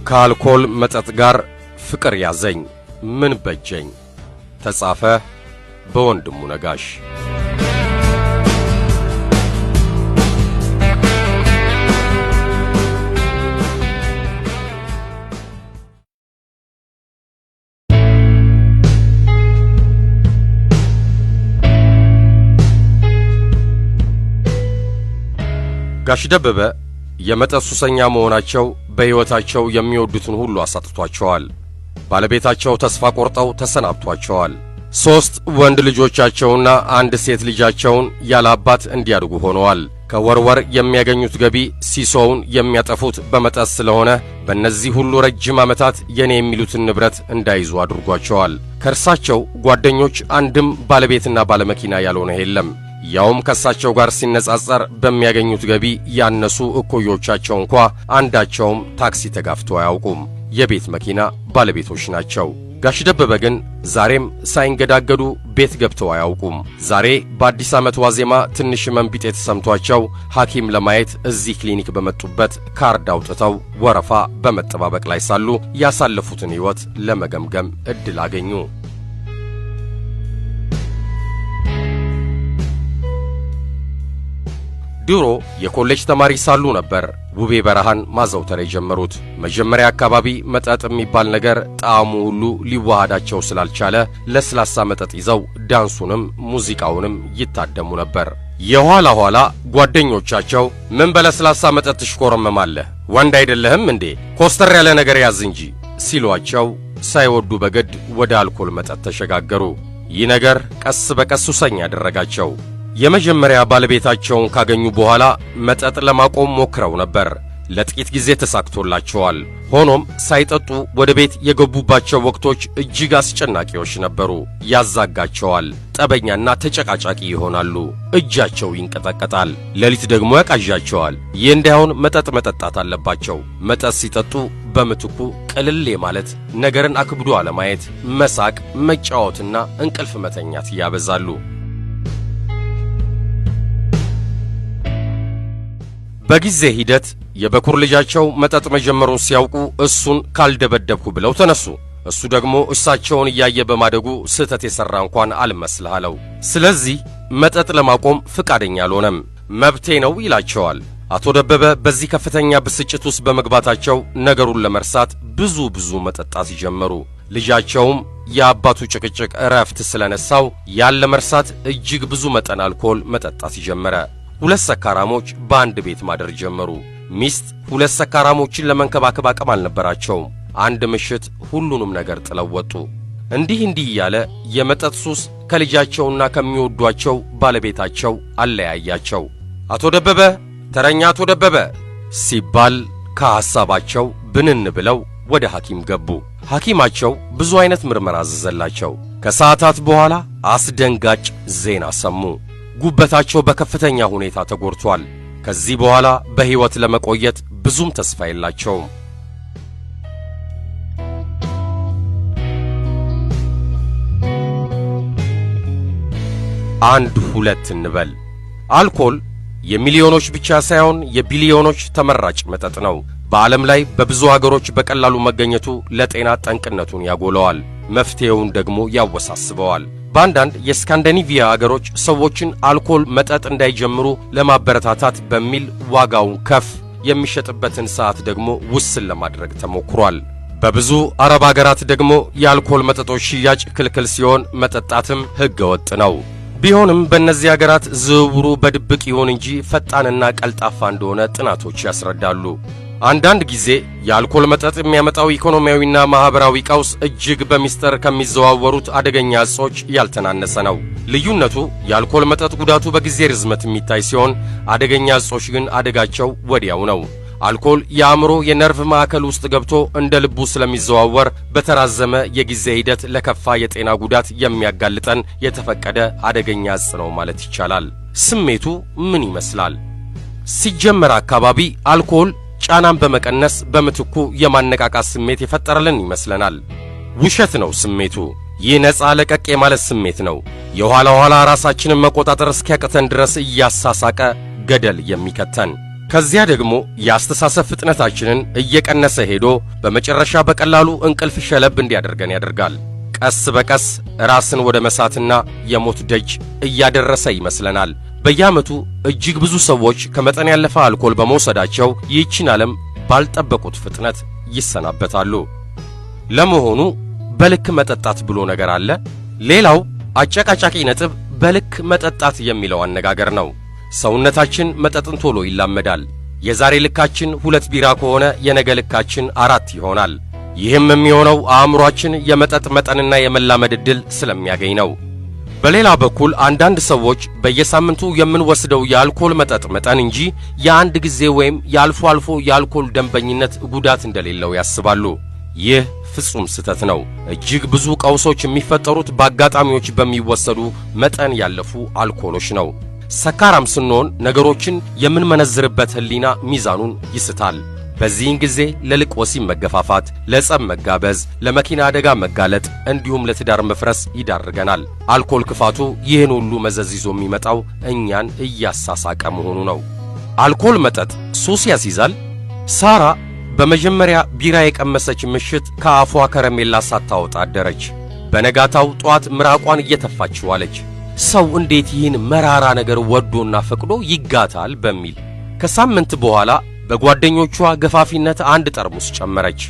ከአልኮል መጠጥ ጋር ፍቅር ያዘኝ ምን በጀኝ ተጻፈ በወንድሙ ነጋሽ። ጋሽ ደበበ የመጠጥ ሱሰኛ መሆናቸው በሕይወታቸው የሚወዱትን ሁሉ አሳጥቷቸዋል። ባለቤታቸው ተስፋ ቆርጠው ተሰናብቷቸዋል። 3 ወንድ ልጆቻቸውና 1 ሴት ልጃቸውን ያለ አባት እንዲያድጉ ሆነዋል። ከወርወር የሚያገኙት ገቢ ሲሶውን የሚያጠፉት በመጠጥ ስለሆነ በእነዚህ ሁሉ ረጅም ዓመታት የኔ የሚሉትን ንብረት እንዳይዙ አድርጓቸዋል። ከእርሳቸው ጓደኞች አንድም ባለቤትና ባለመኪና ያልሆነ የለም። ያውም ከሳቸው ጋር ሲነጻጸር በሚያገኙት ገቢ ያነሱ እኩዮቻቸው እንኳ አንዳቸውም ታክሲ ተጋፍቶ አያውቁም። የቤት መኪና ባለቤቶች ናቸው። ጋሽ ደበበ ግን ዛሬም ሳይንገዳገዱ ቤት ገብተው አያውቁም። ዛሬ በአዲስ ዓመት ዋዜማ ትንሽ ህመም ቢጤ ተሰምቷቸው ሐኪም ለማየት እዚህ ክሊኒክ በመጡበት ካርድ አውጥተው ወረፋ በመጠባበቅ ላይ ሳሉ ያሳለፉትን ሕይወት ለመገምገም ዕድል አገኙ። ድሮ የኮሌጅ ተማሪ ሳሉ ነበር ውቤ በረሃን ማዘውተር የጀመሩት። መጀመሪያ አካባቢ መጠጥ የሚባል ነገር ጣዕሙ ሁሉ ሊዋሃዳቸው ስላልቻለ ለስላሳ መጠጥ ይዘው ዳንሱንም ሙዚቃውንም ይታደሙ ነበር። የኋላ ኋላ ጓደኞቻቸው ምን በለስላሳ መጠጥ ትሽኮረመማለህ? ወንድ አይደለህም እንዴ? ኮስተር ያለ ነገር ያዝ እንጂ ሲሏቸው ሳይወዱ በግድ ወደ አልኮል መጠጥ ተሸጋገሩ። ይህ ነገር ቀስ በቀስ ሱሰኛ ያደረጋቸው። የመጀመሪያ ባለቤታቸውን ካገኙ በኋላ መጠጥ ለማቆም ሞክረው ነበር። ለጥቂት ጊዜ ተሳክቶላቸዋል። ሆኖም ሳይጠጡ ወደ ቤት የገቡባቸው ወቅቶች እጅግ አስጨናቂዎች ነበሩ። ያዛጋቸዋል። ጠበኛና ተጨቃጫቂ ይሆናሉ። እጃቸው ይንቀጠቀጣል። ሌሊት ደግሞ ያቃዣቸዋል። ይህ እንዳይሆን መጠጥ መጠጣት አለባቸው። መጠጥ ሲጠጡ በምትኩ ቅልል ማለት፣ ነገርን አክብዶ አለማየት፣ መሳቅ፣ መጫወትና እንቅልፍ መተኛት ያበዛሉ። በጊዜ ሂደት የበኩር ልጃቸው መጠጥ መጀመሩን ሲያውቁ እሱን ካልደበደብኩ ብለው ተነሱ። እሱ ደግሞ እሳቸውን እያየ በማደጉ ስህተት የሠራ እንኳን አልመስልህ አለው። ስለዚህ መጠጥ ለማቆም ፍቃደኛ አልሆነም። መብቴ ነው ይላቸዋል። አቶ ደበበ በዚህ ከፍተኛ ብስጭት ውስጥ በመግባታቸው ነገሩን ለመርሳት ብዙ መጠጣት ጀመሩ። ልጃቸውም የአባቱ ጭቅጭቅ እረፍት ስለነሳው ያለ መርሳት እጅግ ብዙ መጠን አልኮል መጠጣት ጀመረ። 2 ሰካራሞች በአንድ ቤት ማደር ጀመሩ። ሚስት 2 ሰካራሞችን ለመንከባከብ አቅም አልነበራቸውም። አንድ ምሽት ሁሉንም ነገር ጥለው ወጡ። እንዲህ እያለ የመጠጥ ሱስ ከልጃቸውና ከሚወዷቸው ባለቤታቸው አለያያቸው። አቶ ደበበ ተረኛ አቶ ደበበ ሲባል ከሐሳባቸው ብንን ብለው ወደ ሐኪም ገቡ። ሐኪማቸው ብዙ አይነት ምርመራ አዘዘላቸው። ከሰዓታት በኋላ አስደንጋጭ ዜና ሰሙ። ጉበታቸው በከፍተኛ ሁኔታ ተጎድቷል። ከዚህ በኋላ በሕይወት ለመቆየት ብዙም ተስፋ የላቸውም። 1-2 እንበል። አልኮል የሚሊዮኖች ብቻ ሳይሆን የቢሊዮኖች ተመራጭ መጠጥ ነው። በዓለም ላይ በብዙ አገሮች በቀላሉ መገኘቱ ለጤና ጠንቅነቱን ያጎለዋል፣ መፍትሄውን ደግሞ ያወሳስበዋል። በአንዳንድ የስካንዲኔቪያ አገሮች ሰዎችን አልኮል መጠጥ እንዳይጀምሩ ለማበረታታት በሚል ዋጋውን ከፍ የሚሸጥበትን ሰዓት ደግሞ ውስን ለማድረግ ተሞክሯል። በብዙ አረብ አገራት ደግሞ የአልኮል መጠጦች ሽያጭ ክልክል ሲሆን መጠጣትም ሕገ ወጥ ነው። ቢሆንም በእነዚህ አገራት ዝውውሩ በድብቅ ይሁን እንጂ ፈጣንና ቀልጣፋ እንደሆነ ጥናቶች ያስረዳሉ። አንዳንድ ጊዜ የአልኮል መጠጥ የሚያመጣው ኢኮኖሚያዊና ማህበራዊ ቀውስ እጅግ በሚስጥር ከሚዘዋወሩት አደገኛ ዕጾች ያልተናነሰ ነው። ልዩነቱ የአልኮል መጠጥ ጉዳቱ በጊዜ ርዝመት የሚታይ ሲሆን፣ አደገኛ ዕጾች ግን አደጋቸው ወዲያው ነው። አልኮል የአእምሮ የነርቭ ማዕከል ውስጥ ገብቶ እንደ ልቡ ስለሚዘዋወር በተራዘመ የጊዜ ሂደት ለከፋ የጤና ጉዳት የሚያጋልጠን የተፈቀደ አደገኛ ዕጽ ነው ማለት ይቻላል። ስሜቱ ምን ይመስላል? ሲጀመር አካባቢ አልኮል ጫናን በመቀነስ በምትኩ የማነቃቃት ስሜት የፈጠረልን ይመስለናል። ውሸት ነው ስሜቱ። ይህ ነፃ ለቀቅ የማለት ስሜት ነው። የኋላ ራሳችንን መቆጣጠር እስኪያቅተን ድረስ እያሳሳቀ ገደል የሚከተን። ከዚያ ደግሞ የአስተሳሰብ ፍጥነታችንን እየቀነሰ ሄዶ በመጨረሻ በቀላሉ እንቅልፍ ሸለብ እንዲያደርገን ያደርጋል። ቀስ በቀስ ራስን ወደ መሳትና የሞት ደጅ እያደረሰ ይመስለናል። በየዓመቱ እጅግ ብዙ ሰዎች ከመጠን ያለፈ አልኮል በመውሰዳቸው ይህችን ዓለም ባልጠበቁት ፍጥነት ይሰናበታሉ። ለመሆኑ በልክ መጠጣት ብሎ ነገር አለ? ሌላው አጨቃጫቂ ነጥብ በልክ መጠጣት የሚለው አነጋገር ነው። ሰውነታችን መጠጥን ቶሎ ይላመዳል። የዛሬ ልካችን 2 ቢራ ከሆነ የነገ ልካችን 4 ይሆናል። ይህም የሚሆነው አእምሮአችን የመጠጥ መጠንና የመላመድ ዕድል ስለሚያገኝ ነው። በሌላ በኩል አንዳንድ ሰዎች በየሳምንቱ የምንወስደው የአልኮል መጠጥ መጠን እንጂ የአንድ ጊዜ ወይም የአልፎ አልፎ የአልኮል ደንበኝነት ጉዳት እንደሌለው ያስባሉ። ይህ ፍጹም ስህተት ነው። እጅግ ብዙ ቀውሶች የሚፈጠሩት በአጋጣሚዎች በሚወሰዱ መጠን ያለፉ አልኮሎች ነው። ሰካራም ስንሆን ነገሮችን የምንመነዝርበት ሕሊና ሚዛኑን ይስታል። በዚህን ጊዜ ለልቅ ወሲብ መገፋፋት፣ ለጸብ መጋበዝ፣ ለመኪና አደጋ መጋለጥ እንዲሁም ለትዳር መፍረስ ይዳርገናል። አልኮል ክፋቱ ይህን ሁሉ መዘዝ ይዞ የሚመጣው እኛን እያሳሳቀ መሆኑ ነው። አልኮል መጠጥ ሱስ ያስይዛል። ሳራ በመጀመሪያ ቢራ የቀመሰች ምሽት ከአፏ ከረሜላ ሳታወጣ አደረች። በነጋታው ጧት ምራቋን እየተፋች ዋለች። ሰው እንዴት ይህን መራራ ነገር ወዶና ፈቅዶ ይጋታል በሚል ከሳምንት በኋላ በጓደኞቿ ገፋፊነት 1 ጠርሙስ ጨመረች።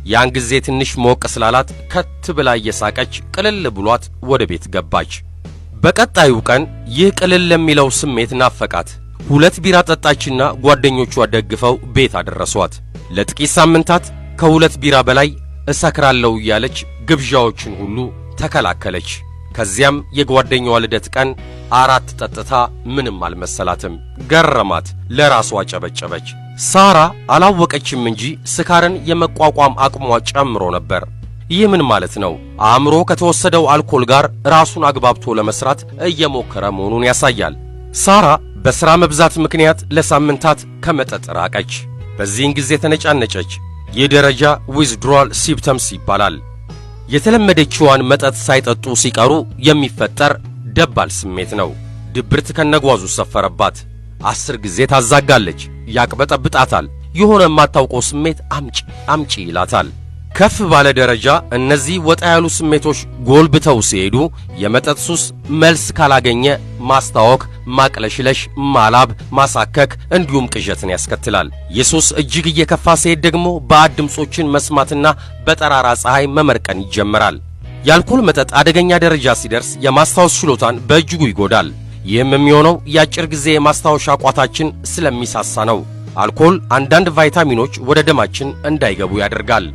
ያን ጊዜ ትንሽ ሞቅ ስላላት ከት ብላ እየሳቀች ቅልል ብሏት ወደ ቤት ገባች። በቀጣዩ ቀን ይህ ቅልል ለሚለው ስሜት ናፈቃት። 2 ቢራ ጠጣችና ጓደኞቿ ደግፈው ቤት አደረሷት። ለጥቂት ሳምንታት ከ2 ቢራ በላይ እሰክራለሁ እያለች ግብዣዎችን ሁሉ ተከላከለች። ከዚያም የጓደኛዋ ልደት ቀን 4 ጠጥታ ምንም አልመሰላትም። ገረማት፣ ለራሷ ጨበጨበች። ሳራ አላወቀችም እንጂ ስካርን የመቋቋም አቅሟ ጨምሮ ነበር። ይህ ምን ማለት ነው? አእምሮ ከተወሰደው አልኮል ጋር ራሱን አግባብቶ ለመስራት እየሞከረ መሆኑን ያሳያል። ሳራ በሥራ መብዛት ምክንያት ለሳምንታት ከመጠጥ ራቀች። በዚህን ጊዜ ተነጫነጨች። ይህ ደረጃ ዊዝድሮዋል ሲምፕተምስ ይባላል። የተለመደችዋን መጠጥ ሳይጠጡ ሲቀሩ የሚፈጠር ደባል ስሜት ነው። ድብርት ከነጓዙ ሰፈረባት። 10 ጊዜ ታዛጋለች፣ ያቅበጠብጣታል። የሆነ የማታውቀው ስሜት አምጪ ይላታል። ከፍ ባለ ደረጃ እነዚህ ወጣ ያሉ ስሜቶች ጎልብተው ሲሄዱ የመጠጥ ሱስ መልስ ካላገኘ ማስታወክ፣ ማቅለሽለሽ፣ ማላብ፣ ማሳከክ እንዲሁም ቅዠትን ያስከትላል። የሱስ እጅግ እየከፋ ሲሄድ ደግሞ ባዕድ ድምጾችን መስማትና በጠራራ ፀሐይ መመርቀን ይጀምራል። የአልኮል መጠጥ አደገኛ ደረጃ ሲደርስ የማስታወስ ችሎታን በእጅጉ ይጎዳል። ይህም የሚሆነው የአጭር ጊዜ የማስታወሻ ቋታችን ስለሚሳሳ ነው። አልኮል አንዳንድ ቫይታሚኖች ወደ ደማችን እንዳይገቡ ያደርጋል።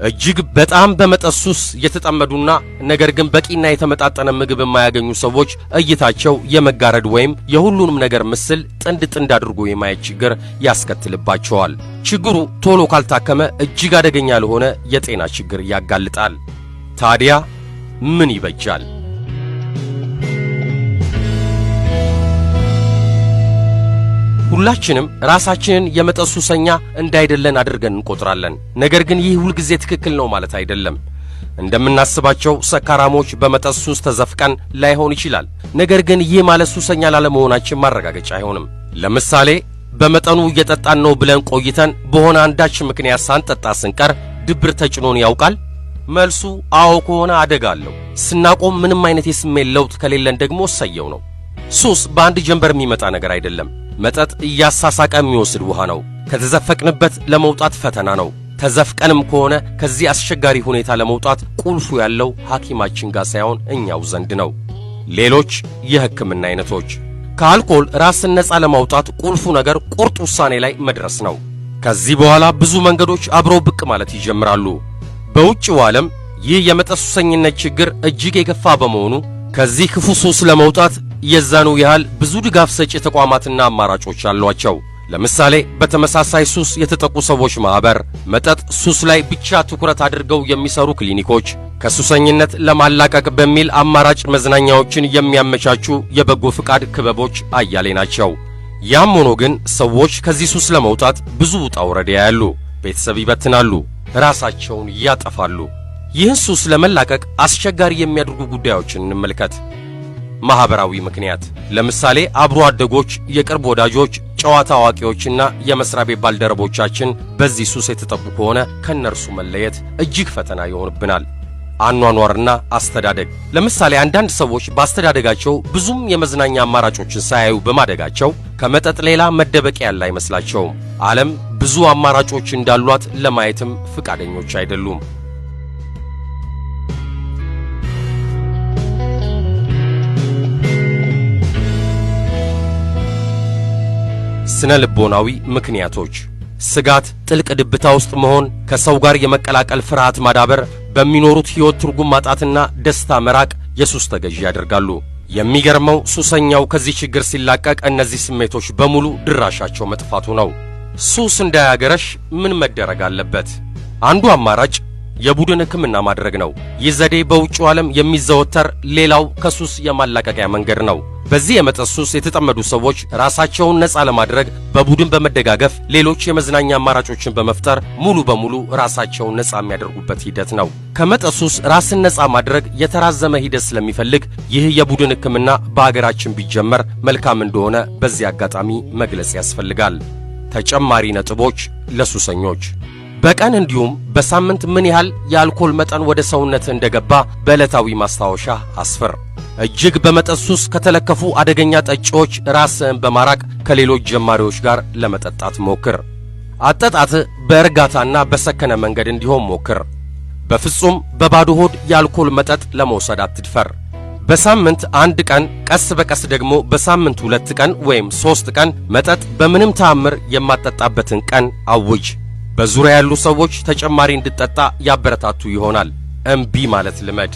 እጅግ በጣም በመጠጥ ሱስ የተጠመዱና ነገር ግን በቂና የተመጣጠነ ምግብ የማያገኙ ሰዎች እይታቸው የመጋረድ ወይም የሁሉንም ነገር ምስል ጥንድ አድርጎ የማየት ችግር ያስከትልባቸዋል። ችግሩ ቶሎ ካልታከመ እጅግ አደገኛ ለሆነ የጤና ችግር ያጋልጣል። ታዲያ ምን ይበጃል? ሁላችንም ራሳችንን የመጠጥ ሱሰኛ እንዳይደለን አድርገን እንቆጥራለን። ነገር ግን ይህ ሁልጊዜ ትክክል ነው ማለት አይደለም። እንደምናስባቸው ሰካራሞች በመጠጥ ሱስ ተዘፍቀን ላይሆን ይችላል። ነገር ግን ይህ ማለት ሱሰኛ ላለመሆናችን ማረጋገጫ አይሆንም። ለምሳሌ በመጠኑ እየጠጣን ነው ብለን ቆይተን በሆነ አንዳች ምክንያት ሳንጠጣ ስንቀር ድብር ተጭኖን ያውቃል? መልሱ አዎ ከሆነ አደጋ አለው። ስናቆም ምንም አይነት የስሜት ለውጥ ከሌለን ደግሞ እሰየው ነው። ሱስ በአንድ ጀንበር የሚመጣ ነገር አይደለም። መጠጥ እያሳሳቀ የሚወስድ ውሃ ነው። ከተዘፈቅንበት ለመውጣት ፈተና ነው። ተዘፍቀንም ከሆነ ከዚህ አስቸጋሪ ሁኔታ ለመውጣት ቁልፉ ያለው ሐኪማችን ጋር ሳይሆን እኛው ዘንድ ነው። ሌሎች የሕክምና አይነቶች ከአልኮል ራስን ነፃ ለማውጣት ቁልፉ ነገር ቁርጥ ውሳኔ ላይ መድረስ ነው። ከዚህ በኋላ ብዙ መንገዶች አብረው ብቅ ማለት ይጀምራሉ። በውጭው ዓለም ይህ የመጠጥ ሱሰኝነት ችግር እጅግ የከፋ በመሆኑ ከዚህ ክፉ ሱስ ለመውጣት የዛኑ ያህል ብዙ ድጋፍ ሰጪ ተቋማትና አማራጮች አሏቸው። ለምሳሌ በተመሳሳይ ሱስ የተጠቁ ሰዎች ማህበር፣ መጠጥ ሱስ ላይ ብቻ ትኩረት አድርገው የሚሰሩ ክሊኒኮች፣ ከሱሰኝነት ለማላቀቅ በሚል አማራጭ መዝናኛዎችን የሚያመቻቹ የበጎ ፍቃድ ክበቦች አያሌ ናቸው። ያም ሆኖ ግን ሰዎች ከዚህ ሱስ ለመውጣት ብዙ ውጣ ውረድ ያያሉ፣ ቤተሰብ ይበትናሉ፣ ራሳቸውን ያጠፋሉ። ይህን ሱስ ለመላቀቅ አስቸጋሪ የሚያደርጉ ጉዳዮችን እንመልከት። ማህበራዊ ምክንያት፣ ለምሳሌ አብሮ አደጎች፣ የቅርብ ወዳጆች፣ ጨዋታ አዋቂዎችና የመስሪያ ቤት ባልደረቦቻችን በዚህ ሱስ የተጠቁ ከሆነ ከነርሱ መለየት እጅግ ፈተና ይሆንብናል። አኗኗርና አስተዳደግ። ለምሳሌ አንዳንድ ሰዎች በአስተዳደጋቸው ብዙም የመዝናኛ አማራጮችን ሳያዩ በማደጋቸው ከመጠጥ ሌላ መደበቂያ ያለ አይመስላቸውም። ዓለም ብዙ አማራጮች እንዳሏት ለማየትም ፍቃደኞች አይደሉም። ስነ ልቦናዊ ምክንያቶች። ስጋት፣ ጥልቅ ድብታ ውስጥ መሆን፣ ከሰው ጋር የመቀላቀል ፍርሃት ማዳበር፣ በሚኖሩት ሕይወት ትርጉም ማጣትና ደስታ መራቅ የሱስ ተገዢ ያደርጋሉ። የሚገርመው ሱሰኛው ከዚህ ችግር ሲላቀቅ እነዚህ ስሜቶች በሙሉ ድራሻቸው መጥፋቱ ነው። ሱስ እንዳያገረሽ ምን መደረግ አለበት? አንዱ አማራጭ የቡድን ሕክምና ማድረግ ነው። ይህ ዘዴ በውጭው ዓለም የሚዘወተር ሌላው ከሱስ የማላቀቂያ መንገድ ነው። በዚህ የመጠጥ ሱስ የተጠመዱ ሰዎች ራሳቸውን ነፃ ለማድረግ በቡድን በመደጋገፍ ሌሎች የመዝናኛ አማራጮችን በመፍጠር ሙሉ በሙሉ ራሳቸውን ነፃ የሚያደርጉበት ሂደት ነው። ከመጠጥ ሱስ ራስን ነፃ ማድረግ የተራዘመ ሂደት ስለሚፈልግ ይህ የቡድን ሕክምና በአገራችን ቢጀመር መልካም እንደሆነ በዚህ አጋጣሚ መግለጽ ያስፈልጋል። ተጨማሪ ነጥቦች ለሱሰኞች። በቀን እንዲሁም በሳምንት ምን ያህል የአልኮል መጠን ወደ ሰውነት እንደገባ በዕለታዊ ማስታወሻ አስፍር። እጅግ በመጠጥ ሱስ ከተለከፉ አደገኛ ጠጪዎች ራስን በማራቅ ከሌሎች ጀማሪዎች ጋር ለመጠጣት ሞክር። አጠጣት በእርጋታና በሰከነ መንገድ እንዲሆን ሞክር። በፍጹም በባዶ ሆድ የአልኮል መጠጥ ለመውሰድ አትድፈር። በሳምንት 1 ቀን፣ ቀስ በቀስ ደግሞ በሳምንት 2 ቀን ወይም 3 ቀን መጠጥ በምንም ተአምር የማትጠጣበትን ቀን አውጅ። በዙሪያ ያሉ ሰዎች ተጨማሪ እንድትጠጣ ያበረታቱ ይሆናል። እምቢ ማለት ልመድ።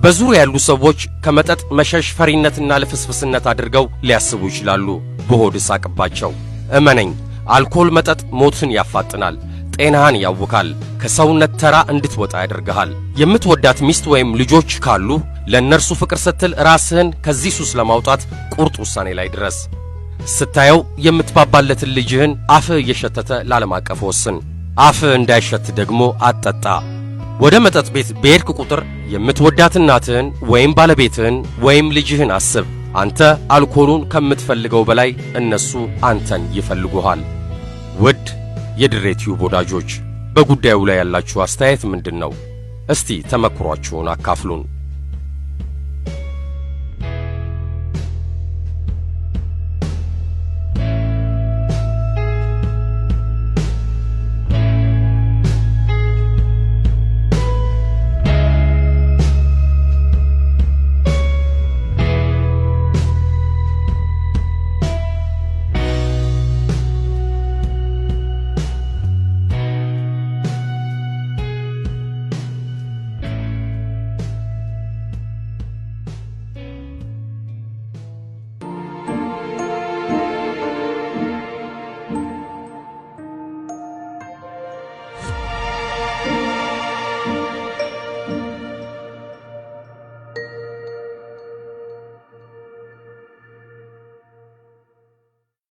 በዙሪያ ያሉ ሰዎች ከመጠጥ መሸሽ ፈሪነትና ልፍስፍስነት አድርገው ሊያስቡ ይችላሉ። በሆድ ሳቅባቸው። እመነኝ፣ አልኮል መጠጥ ሞትን ያፋጥናል፣ ጤናህን ያውካል፣ ከሰውነት ተራ እንድትወጣ ያደርግሃል። የምትወዳት ሚስት ወይም ልጆች ካሉ ለእነርሱ ፍቅር ስትል ራስህን ከዚህ ሱስ ለማውጣት ቁርጥ ውሳኔ ላይ ድረስ። ስታየው የምትባባለትን ልጅህን አፍህ እየሸተተ ላለማቀፍ ወስን። አፍህ እንዳይሸት ደግሞ አትጠጣ። ወደ መጠጥ ቤት በሄድክ ቁጥር የምትወዳት እናትህን ወይም ባለቤትህን ወይም ልጅህን አስብ። አንተ አልኮሉን ከምትፈልገው በላይ እነሱ አንተን ይፈልጉሃል። ውድ የድሬ ቲዩብ ወዳጆች፣ በጉዳዩ ላይ ያላችሁ አስተያየት ምንድን ነው? እስቲ ተመክሯችሁን አካፍሉን።